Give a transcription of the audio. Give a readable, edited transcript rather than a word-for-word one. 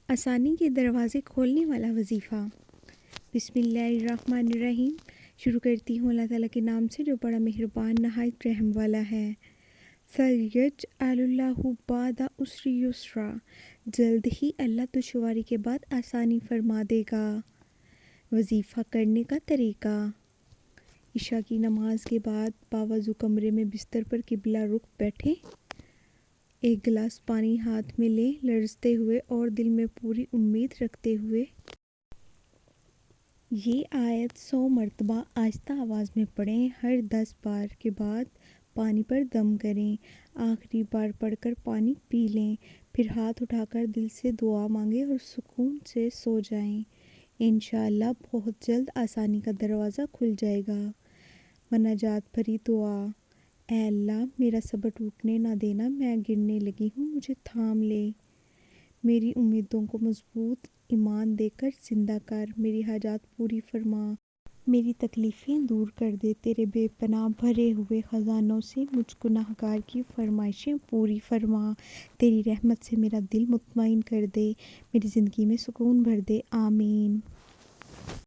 آسانی کے دروازے کھولنے والا وظیفہ۔ بسم اللہ الرحمن الرحیم۔ شروع کرتی ہوں اللہ تعالیٰ کے نام سے جو بڑا مہربان نہایت رحم والا ہے۔ سَيَجْعَلُ اللَّهُ بَعْدَ عُسْرٍ يُسْرًا۔ جلد ہی اللہ دشواری کے بعد آسانی فرما دے گا۔ وظیفہ کرنے کا طریقہ۔ عشاء کی نماز کے بعد باوضو کمرے میں بستر پر قبلہ رخ بیٹھیں۔ ایک گلاس پانی ہاتھ میں لیں، لرزتے ہوئے اور دل میں پوری امید رکھتے ہوئے یہ آیت 100 مرتبہ آہستہ آواز میں پڑھیں۔ ہر 10 بار کے بعد پانی پر دم کریں۔ آخری بار پڑھ کر پانی پی لیں، پھر ہاتھ اٹھا کر دل سے دعا مانگیں اور سکون سے سو جائیں۔ انشاءاللہ بہت جلد آسانی کا دروازہ کھل جائے گا۔ مناجات بھری دعا۔ اے اللہ، میرا صبر ٹوٹنے نہ دینا، میں گرنے لگی ہوں، مجھے تھام لے۔ میری امیدوں کو مضبوط ایمان دے کر زندہ کر، میری حاجات پوری فرما، میری تکلیفیں دور کر دے، تیرے بے پناہ بھرے ہوئے خزانوں سے مجھ گنہگار کی فرمائشیں پوری فرما، تیری رحمت سے میرا دل مطمئن کر دے، میری زندگی میں سکون بھر دے، آمین۔